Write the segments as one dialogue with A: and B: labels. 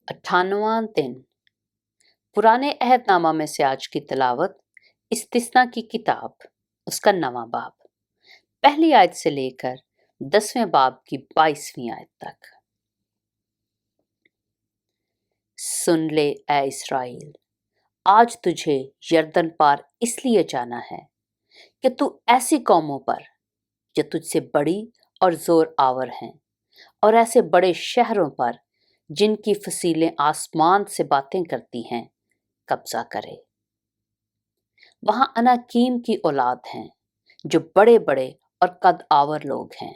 A: 98वां दिन। पुराने अहदनामा में से आज की तिलावत इस्तिस्ना की किताब, उसका 9वां बाब, पहली आयत से लेकर 10वें बाब की 22वीं आयत तक। सुन ले ऐ इस्राएल, आज तुझे यरदन पार इसलिए जाना है कि तू ऐसी कौमों पर जो तुझसे बड़ी और जोर आवर हैं, और ऐसे बड़े शहरों पर जिनकी फसीलें आसमान से बातें करती हैं, कब्जा करे। वहां अनाकीम की औलाद हैं जो बड़े बड़े और कद आवर लोग हैं।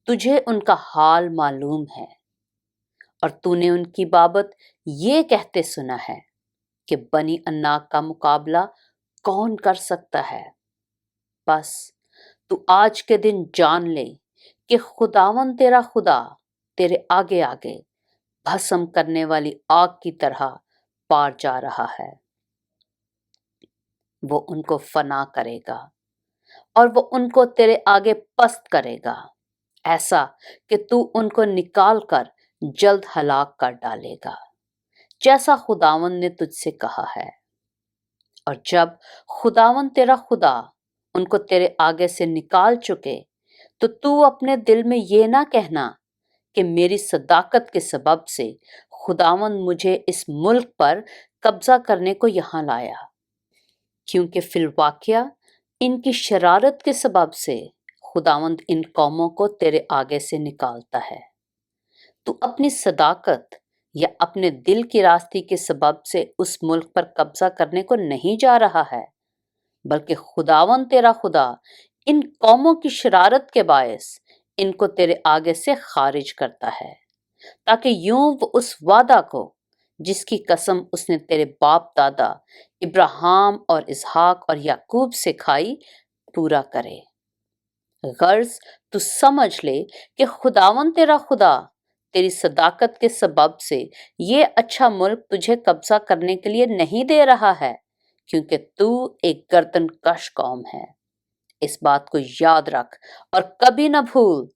A: तुझे उनका हाल मालूम है और तूने उनकी बाबत ये कहते सुना है कि बनी अन्नाक का मुकाबला कौन कर सकता है। बस तू आज के दिन जान ले कि खुदावन तेरा खुदा तेरे आगे आगे भस्म करने वाली आग की तरह पार जा रहा है। वो उनको फना करेगा और वो उनको तेरे आगे पस्त करेगा, ऐसा कि तू उनको निकाल कर जल्द हलाक कर डालेगा, जैसा खुदावन ने तुझसे कहा है। और जब खुदावन तेरा खुदा उनको तेरे आगे से निकाल चुके, तो तू अपने दिल में ये ना कहना कि मेरी सदाकत के सबब से खुदावन मुझे इस मुल्क पर कब्जा करने को यहाँ लाया, क्योंकि फिलवाकिया इनकी शरारत के सबब से खुदावंद इन कौमों को तेरे आगे से निकालता है। तू अपनी सदाकत या अपने दिल की रास्ती के सबब से उस मुल्क पर कब्जा करने को नहीं जा रहा है, बल्कि खुदावंद तेरा खुदा इन कौमों की शरारत के बायस इनको तेरे आगे से खारिज करता है, ताकि यूं वो उस वादा को जिसकी कसम उसने तेरे बाप दादा इब्राहिम और इसहाक और याकूब से खाई पूरा करे। गर्ज तू समझ ले कि खुदावन तेरा खुदा तेरी सदाकत के सबब से ये अच्छा मुल्क तुझे कब्जा करने के लिए नहीं दे रहा है, क्योंकि तू एक गर्दन कश कौम है। इस बात को याद रख और कभी न भूल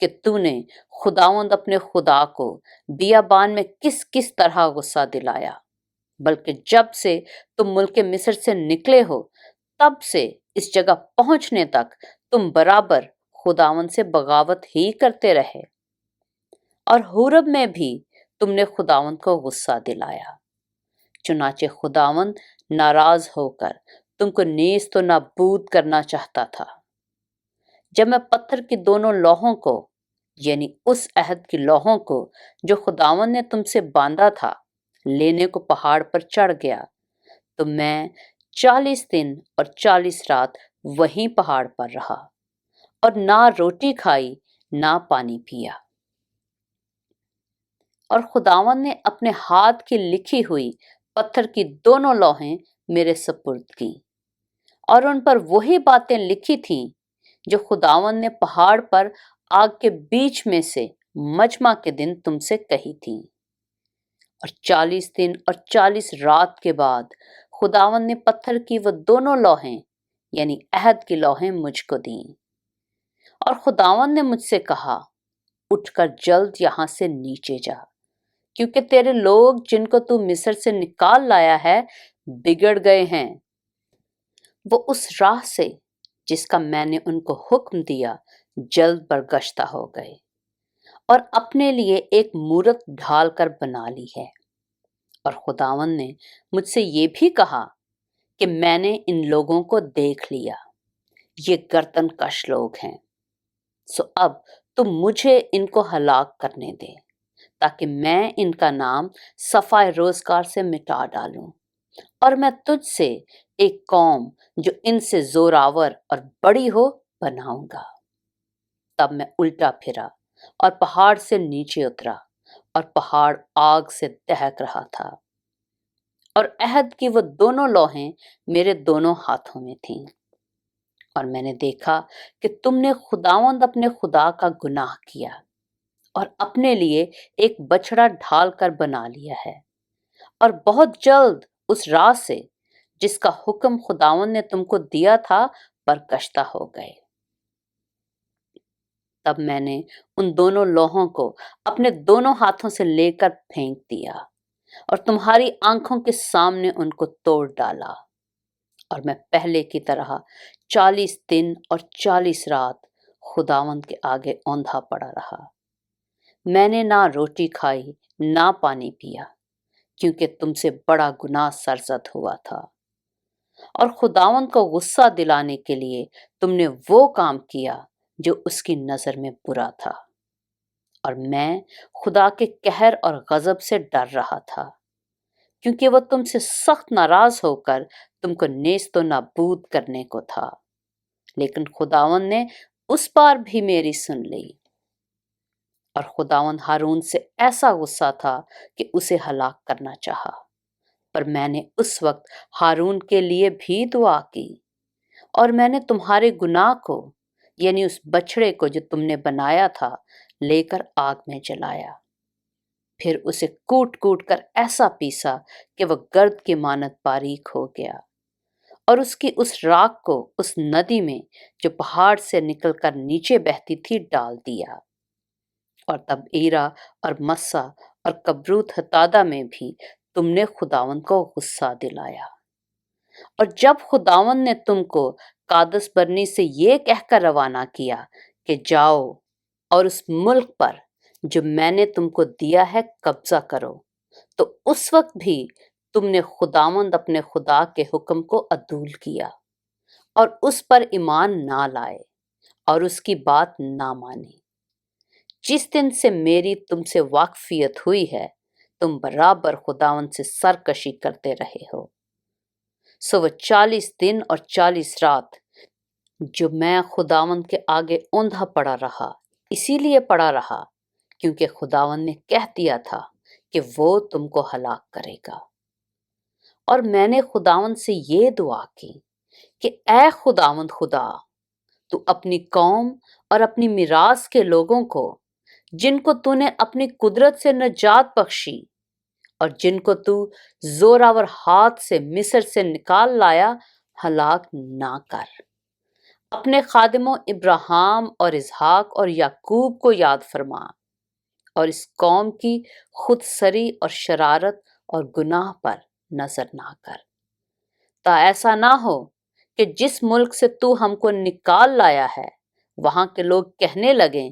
A: कि तूने खुदावंद अपने खुदा को बियाबान में किस किस तरह गुस्सा दिलाया, बल्कि जब से तुम मुल्क मिस्र से निकले हो तब से इस जगह पहुंचने तक तुम बराबर खुदावंद से बगावत ही करते रहे। और हुरब में भी तुमने खुदावंद को गुस्सा दिलाया। चुनाचे खुदावंद नाराज होकर तुमको नेस्त तो नाबूद करना चाहता था। जब मैं पत्थर की दोनों लौहों को, यानी उस अहद की लौहों को जो खुदावन ने तुमसे बांधा था, लेने को पहाड़ पर चढ़ गया, तो मैं 40 दिन और 40 रात वहीं पहाड़ पर रहा और ना रोटी खाई ना पानी पिया। और खुदावन ने अपने हाथ की लिखी हुई पत्थर की दोनों लौहें मेरे सपुर्द की, और उन पर वही बातें लिखी थीं जो खुदावन ने पहाड़ पर आग के बीच में से मजमा के दिन तुमसे कही थी। और 40 दिन और 40 रात के बाद खुदावन ने पत्थर की वो दोनों लौहें, यानी अहद की लौहें, मुझको दी। और खुदावन ने मुझसे कहा, उठकर जल्द यहां से नीचे जा, क्योंकि तेरे लोग जिनको तू मिस्र से निकाल लाया है बिगड़ गए हैं। वो उस राह से जिसका मैंने उनको हुक्म दिया जल्द बरगश्ता हो गए और अपने लिए एक मूरत ढाल कर बना ली है। और खुदावन ने मुझसे ये भी कहा कि मैंने इन लोगों को देख लिया, ये गर्दन कश लोग हैं। सो अब तुम मुझे इनको हलाक करने दे, ताकि मैं इनका नाम सफाए रोजगार से मिटा डालूं, और मैं तुझसे एक कौम जो इनसे जोरावर और बड़ी हो बनाऊंगा। तब मैं उल्टा फिरा और पहाड़ से नीचे उतरा, और पहाड़ आग से दहक रहा था, और अहद की वो दोनों लौहें मेरे दोनों हाथों में थीं। और मैंने देखा कि तुमने खुदावंद अपने खुदा का गुनाह किया और अपने लिए एक बछड़ा ढाल कर बना लिया है, और बहुत जल्द उस राह से जिसका हुक्म खुदावन ने तुमको दिया था बरगश्ता हो गए। तब मैंने उन दोनों लौहों को अपने दोनों हाथों से लेकर फेंक दिया और तुम्हारी आंखों के सामने उनको तोड़ डाला। और मैं पहले की तरह 40 दिन और 40 रात खुदावंद के आगे औंधा पड़ा रहा। मैंने ना रोटी खाई ना पानी पिया, क्योंकि तुमसे बड़ा गुनाह सरजद हुआ था। और खुदावंद को गुस्सा दिलाने के लिए तुमने वो काम किया जो उसकी नजर में बुरा था। और मैं खुदा के कहर और गजब से डर रहा था, क्योंकि वह तुमसे सख्त नाराज होकर तुमको नेस्त तो नाबूद करने को था। लेकिन खुदावंद ने उस बार भी मेरी सुन ली। और खुदावंद हारून से ऐसा गुस्सा था कि उसे हलाक करना चाहा। पर मैंने उस वक्त हारून के लिए भी दुआ की, और मैंने तुम्हारे गुनाह को, यानी उस बछड़े को जो तुमने बनाया था, लेकर आग में जलाया। फिर उसे कूट कूट कर ऐसा पीसा कि वह गर्द की मानत बारीक हो गया, और उसकी उस राख को उस नदी में जो पहाड़ से निकलकर नीचे बहती थी डाल दिया। और तब ईरा और मस्सा और कबरूत हतादा में भी तुमने खुदावंद को गुस्सा दिलाया। और जब खुदावंद ने तुमको कादस बरनी से ये कहकर रवाना किया कि जाओ और उस मुल्क पर जो मैंने तुमको दिया है कब्जा करो, तो उस वक्त भी तुमने खुदावंद अपने खुदा के हुक्म को अदूल किया और उस पर ईमान ना लाए और उसकी बात ना मानी। जिस दिन से मेरी तुमसे वाकफियत हुई है, तुम बराबर खुदावंद से सरकशी करते रहे हो। सो वह 40 दिन और 40 रात जो मैं खुदावंद के आगे औंधा पड़ा रहा, इसीलिए पड़ा रहा क्योंकि खुदावंद ने कह दिया था कि वो तुमको हलाक करेगा। और मैंने खुदावंद से ये दुआ की कि ऐ खुदावंद खुदा, तू अपनी कौम और अपनी मिरास के लोगों को, जिनको तूने अपनी कुदरत से नजात बख्शी और जिनको तू जोरावर हाथ से मिस्र से निकाल लाया, हलाक ना कर। अपने खादिमों इब्राहिम और इसहाक और याकूब को याद फरमा, और इस कौम की खुद सरी और शरारत और गुनाह पर नजर ना कर, ता ऐसा ना हो कि जिस मुल्क से तू हमको निकाल लाया है, वहां के लोग कहने लगे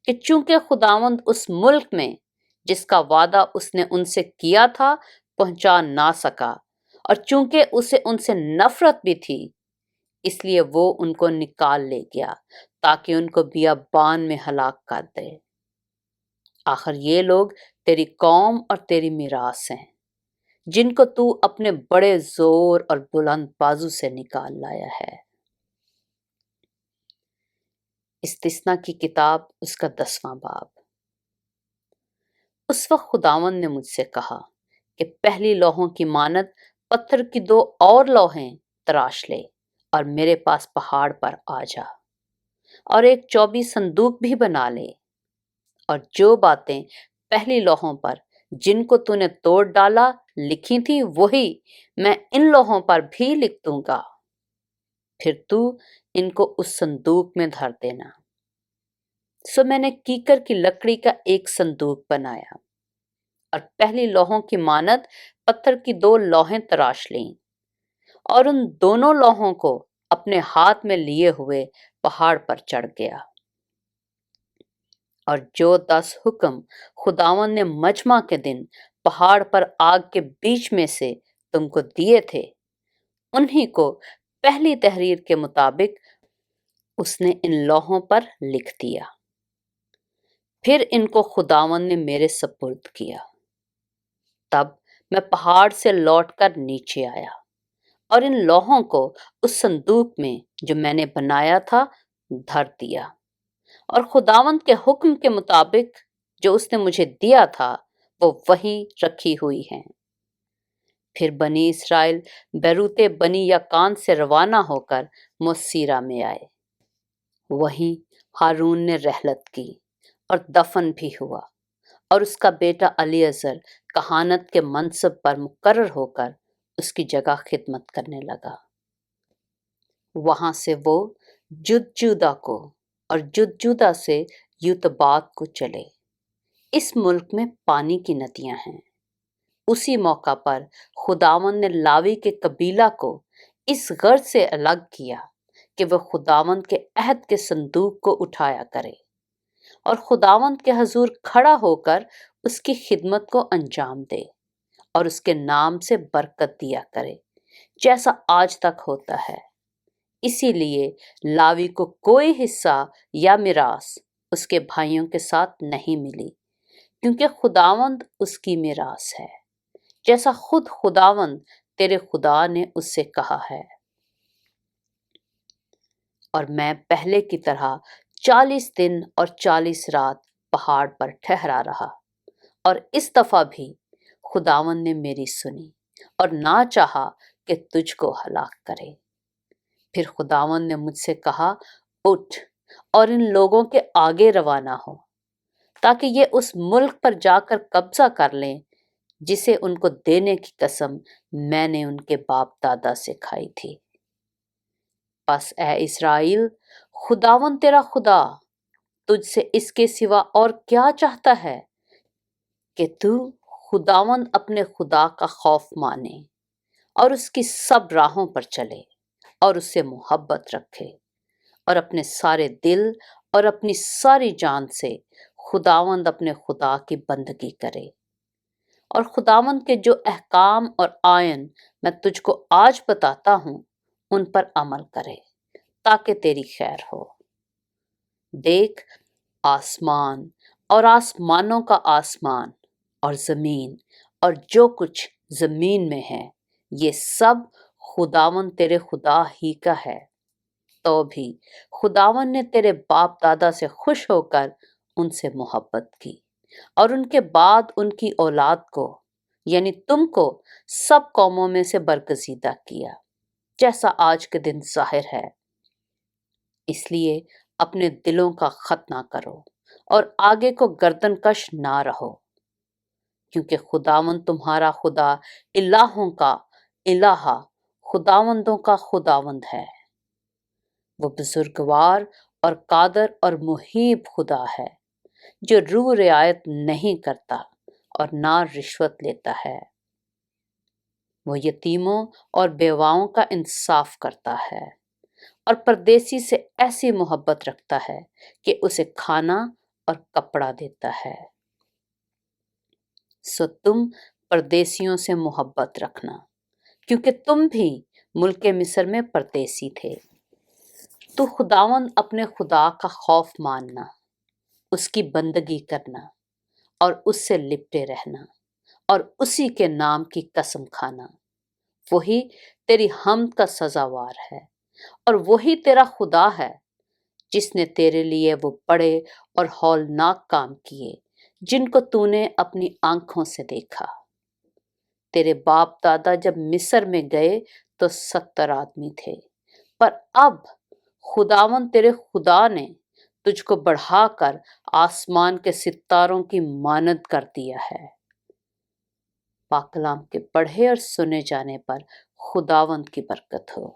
A: कि चूंकि खुदावंद उस मुल्क में जिसका वादा उसने उनसे किया था पहुंचा ना सका, और चूंकि उसे उनसे नफरत भी थी, इसलिए वो उनको निकाल ले गया ताकि उनको बियाबान में हलाक कर दे। आखिर ये लोग तेरी कौम और तेरी मिरास हैं, जिनको तू अपने बड़े जोर और बुलंद बाजू से निकाल लाया है। इस्तिस्ना की किताब, उसका 10वां बाब। उस वक्त खुदावंद ने मुझसे कहा कि पहली लौहों की मानद पत्थर की 2 और लौहें तराश ले और मेरे पास पहाड़ पर आ जा, और एक 24 संदूक भी बना ले, और जो बातें पहली लौहों पर जिनको तूने तोड़ डाला लिखी थी, वही मैं इन लौहों पर भी लिख दूंगा। फिर तू इनको उस संदूक में धर देना। सो मैंने कीकर की लकड़ी का एक संदूक बनाया और पहली लौहों की मानद पत्थर की 2 लौहें तराश लीं, और उन दोनों लौहों को अपने हाथ में लिए हुए पहाड़ पर चढ़ गया। और जो 10 हुक्म खुदावंद ने मजमा के दिन पहाड़ पर आग के बीच में से तुमको दिए थे, उन्हीं को पहली तहरीर के मुताबिक उसने इन लौहों पर लिख दिया। फिर इनको खुदावंद ने मेरे सपुर्द किया। तब मैं पहाड़ से लौटकर नीचे आया और इन लौहों को उस संदूक में जो मैंने बनाया था धर दिया, और खुदावंद के हुक्म के मुताबिक जो उसने मुझे दिया था वो वहीं रखी हुई हैं। फिर बनी इसराइल बैरूते बनी याकान से रवाना होकर मोसीरा में आए। वहीं हारून ने रहलत की और दफन भी हुआ, और उसका बेटा अलीअज़र कहानत के मनसब पर मुकर्रर होकर उसकी जगह खिदमत करने लगा। वहां से वो जुदा को اور جدا سے یوتبات کو چلے۔ اس ملک میں پانی کی ندیاں ہیں۔ اسی موقع پر خداوند نے لاوی کے قبیلہ کو اس غرض سے الگ کیا کہ وہ خداوند کے عہد کے صندوق کو اٹھایا کرے اور خداوند کے حضور کھڑا ہو کر اس کی خدمت کو انجام دے اور اس کے نام سے برکت دیا کرے، جیسا آج تک ہوتا ہے۔ اسی لیے لاوی کو کوئی حصہ یا میراث اس کے بھائیوں کے ساتھ نہیں ملی، کیونکہ خداوند اس کی میراث ہے، جیسا خود خداوند تیرے خدا نے اس سے کہا ہے۔ اور میں پہلے کی طرح 40 دن اور 40 رات پہاڑ پر ٹھہرا رہا، اور اس دفعہ بھی خداوند نے میری سنی اور نہ چاہا کہ تجھ کو ہلاک کرے۔ پھر خداوند نے مجھ سے کہا، اٹھ اور ان لوگوں کے آگے روانہ ہو، تاکہ یہ اس ملک پر جا کر قبضہ کر لیں جسے ان کو دینے کی قسم میں نے ان کے باپ دادا سے کھائی تھی۔ پس اے اسرائیل، خداوند تیرا خدا تجھ سے اس کے سوا اور کیا چاہتا ہے کہ تو خداوند اپنے خدا کا خوف مانے اور اس کی سب راہوں پر چلے اور اس سے محبت رکھے اور اپنے سارے دل اور اپنی ساری جان سے خداوند اپنے خدا کی بندگی کرے، اور خداوند کے جو احکام اور آئین میں تجھ کو آج بتاتا ہوں ان پر عمل کرے، تاکہ تیری خیر ہو۔ دیکھ، آسمان اور آسمانوں کا آسمان اور زمین اور جو کچھ زمین میں ہے، یہ سب خداوند تیرے خدا ہی کا ہے۔ تو بھی خداوند نے تیرے باپ دادا سے خوش ہو کر ان سے محبت کی، اور ان کے بعد ان کی اولاد کو، یعنی تم کو، سب قوموں میں سے برگزیدہ کیا، جیسا آج کے دن ظاہر ہے۔ اس لیے اپنے دلوں کا خط نہ کرو اور آگے کو گردن کش نہ رہو، کیونکہ خداوند تمہارا خدا الہوں کا الہ، خداوندوں کا خداوند ہے۔ وہ بزرگوار اور قادر اور محیب خدا ہے، جو روح رعایت نہیں کرتا اور نہ رشوت لیتا ہے۔ وہ یتیموں اور بیواؤں کا انصاف کرتا ہے اور پردیسی سے ایسی محبت رکھتا ہے کہ اسے کھانا اور کپڑا دیتا ہے۔ سو تم پردیسیوں سے محبت رکھنا، کیونکہ تم بھی ملک مصر میں پردیسی تھے۔ تو خداوند اپنے خدا کا خوف ماننا، اس کی بندگی کرنا اور اس سے لپٹے رہنا اور اسی کے نام کی قسم کھانا، وہی تیری حمد کا سزاوار ہے، اور وہی تیرا خدا ہے جس نے تیرے لیے وہ بڑے اور ہولناک کام کیے جن کو تو نے اپنی آنکھوں سے دیکھا۔ تیرے باپ دادا جب مصر میں گئے تو 70 آدمی تھے، پر اب خداوند تیرے خدا نے تجھ کو بڑھا کر آسمان کے ستاروں کی مانند کر دیا ہے۔ پاک کلام کے پڑھے اور سنے جانے پر خداوند کی برکت ہو۔